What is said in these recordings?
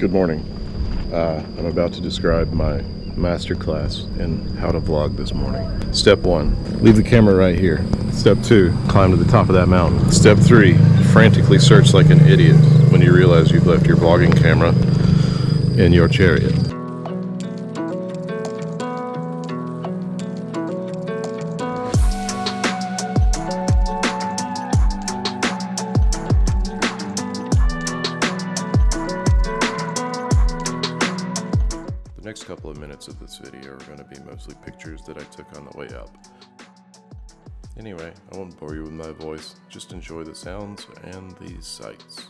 Good morning. I'm about to describe my masterclass in how to vlog this morning. Step 1, leave the camera right here. Step 2, climb to the top of that mountain. Step 3, frantically search like an idiot when you realize you've left your vlogging camera in your chariot. The next couple of minutes of this video are going to be mostly pictures that I took on the way up. Anyway, I won't bore you with my voice, just enjoy the sounds and these sights.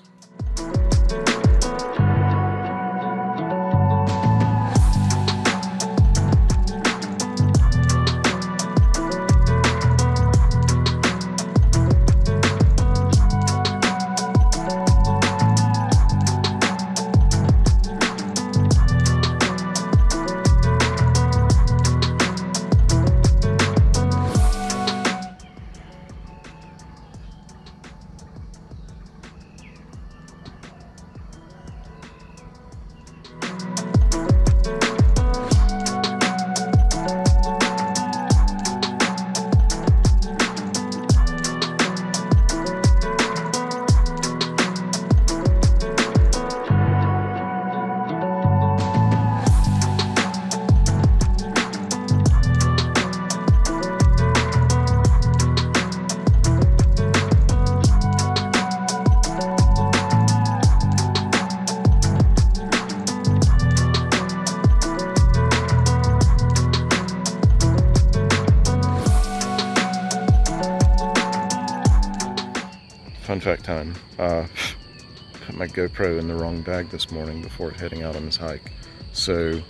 Fun fact time, put my GoPro in the wrong bag this morning before heading out on this hike. So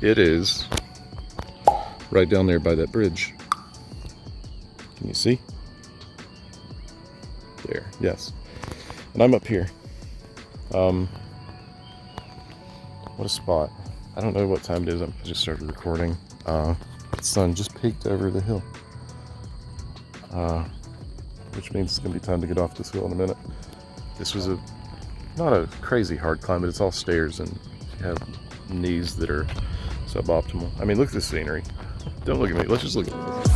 it is right down there by that bridge. Can you see? There, yes. And I'm up here. What a spot. I don't know what time it is, I just started recording. The sun just peeked over the hill. Which means it's going to be time to get off this hill in a minute. This was not a crazy hard climb, but it's all stairs and you have knees that are suboptimal. I mean, look at this scenery. Don't look at me, let's just look at this.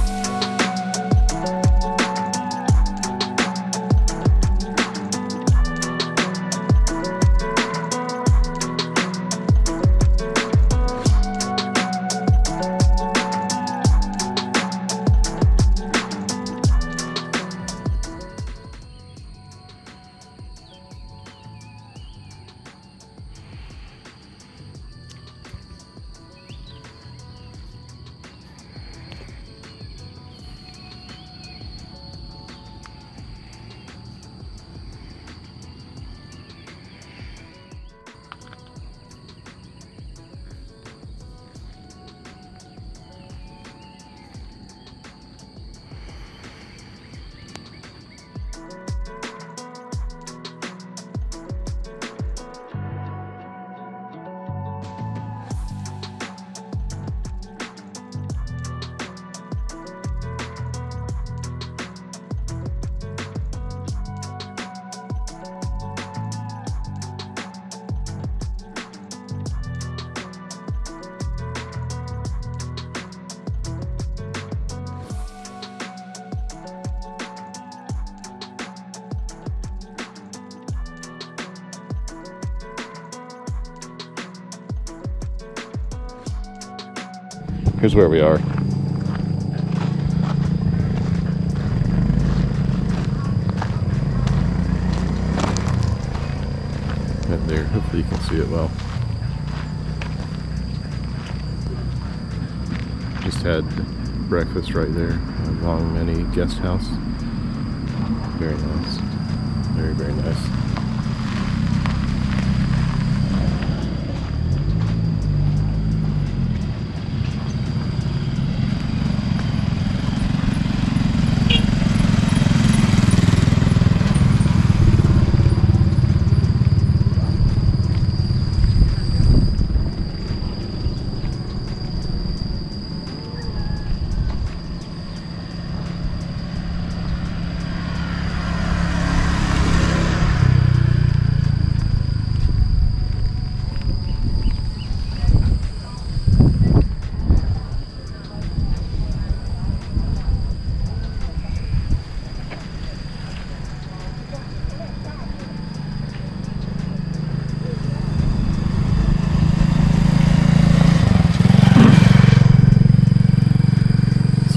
Here's where we are. Right there, hopefully you can see it well. Just had breakfast right there, Long Many guest house. Very nice, very, very nice.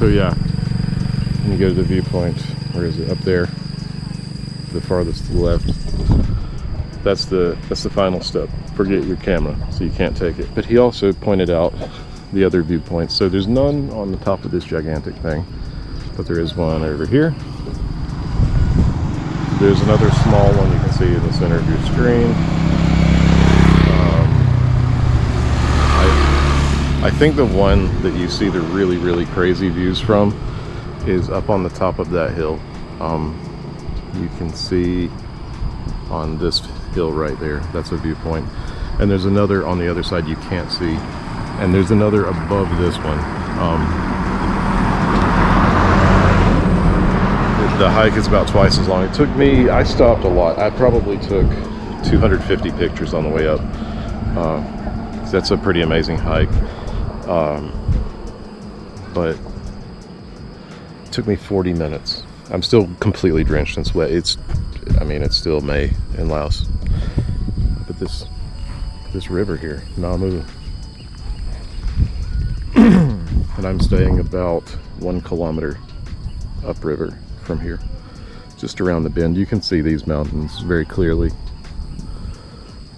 So yeah, when you go to the viewpoint, where is it? Up there, the farthest to the left. That's the final step. Forget your camera, so you can't take it. But he also pointed out the other viewpoints. So there's none on the top of this gigantic thing, but there is one over here. There's another small one you can see in the center of your screen. I think the one that you see the really, really crazy views from is up on the top of that hill. You can see on this hill right there, that's a viewpoint. And there's another on the other side you can't see. And there's another above this one. The hike is about twice as long. It took me, I stopped a lot. I probably took 250 pictures on the way up. That's a pretty amazing hike. But it took me 40 minutes. I'm still completely drenched and sweat. It's still May in Laos. But this river here, Namu. And I'm staying about 1 kilometer upriver from here, just around the bend. You can see these mountains very clearly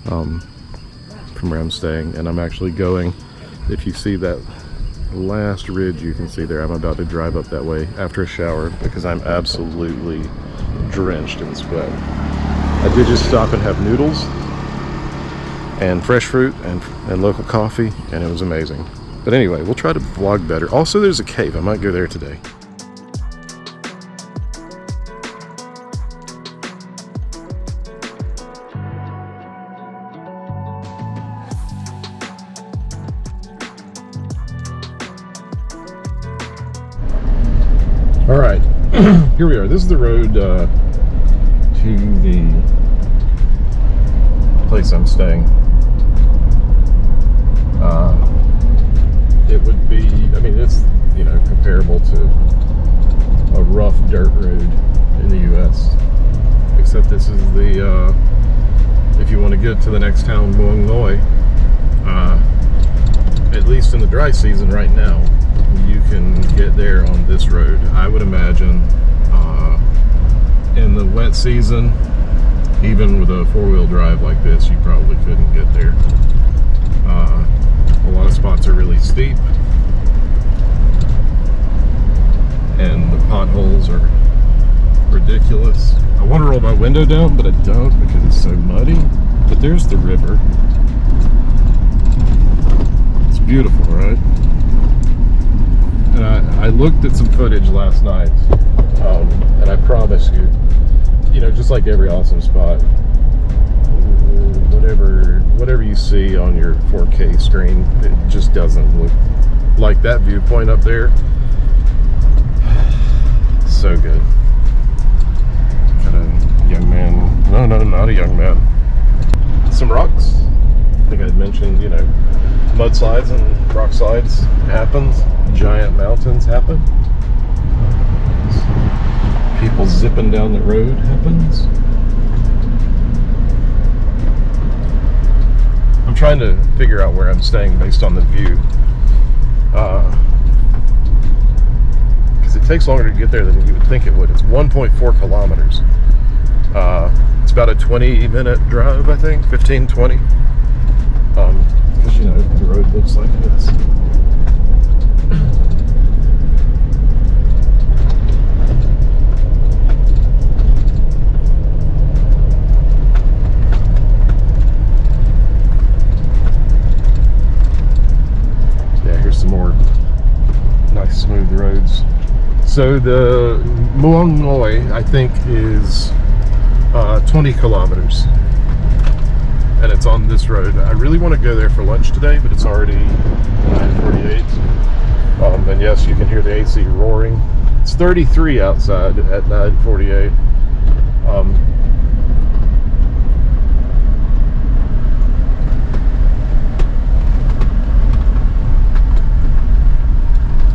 from where I'm staying. And I'm actually going, if you see that last ridge you can see there, I'm about to drive up that way after a shower because I'm absolutely drenched in sweat. I did just stop and have noodles and fresh fruit and local coffee, and it was amazing. But anyway, we'll try to vlog better. Also, there's a cave. I might go there today. All right, here we are. This is the road to the place I'm staying. It would be, it's, comparable to a rough dirt road in the U.S. Except this is the, if you want to get to the next town, Muang Noi, at least in the dry season right now, you can get there on this road. I would imagine in the wet season, even with a four-wheel drive like this, you probably couldn't get there. A lot of spots are really steep, and the potholes are ridiculous. I want to roll my window down, but I don't because it's so muddy. But there's the river. It's beautiful, right? And I looked at some footage last night, and I promise you, just like every awesome spot, whatever you see on your 4K screen, it just doesn't look like that viewpoint up there. So good. Got a young man. No, not a young man. Some rocks. I think I'd mentioned, mudslides and rock slides happens. Giant mountains happen. People zipping down the road happens. I'm trying to figure out where I'm staying based on the view. Because it takes longer to get there than you would think it would. It's 1.4 kilometers. It's about a 20-minute drive, I think, 15, 20. Because, the road looks like this. More nice smooth roads. So the Muang Noi, I think, is 20 kilometers, and it's on this road. I really want to go there for lunch today, but it's already 9:48. And yes, you can hear the AC roaring. It's 33 outside at 9:48.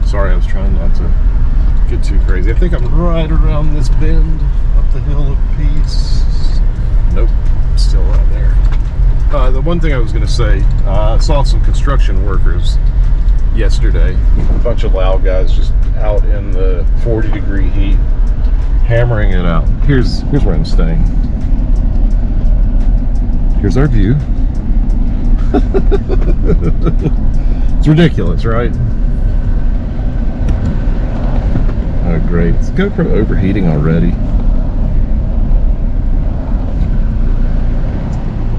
Sorry, I was trying not to get too crazy. I think I'm right around this bend up the hill of Peace. Nope, still right there. The one thing I was going to say, I saw some construction workers yesterday. A bunch of Lao guys just out in the 40-degree heat, hammering it out. Here's where I'm staying. Here's our view. It's ridiculous, right? Oh, great. Is GoPro overheating already?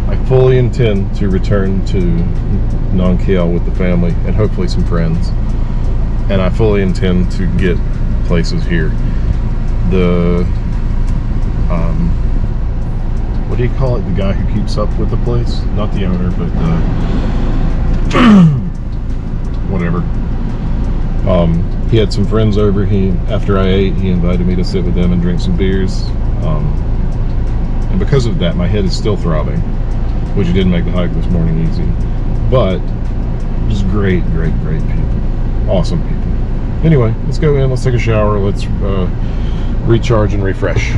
I fully intend to return to Nong Khiaw with the family and hopefully some friends. And I fully intend to get places here. The, what do you call it? The guy who keeps up with the place? Not the owner, but the, whatever. He had some friends over. After I ate, he invited me to sit with them and drink some beers. And because of that, my head is still throbbing, which didn't make the hike this morning easy. But just great people. Awesome people. Anyway, let's go in, let's take a shower, let's recharge and refresh.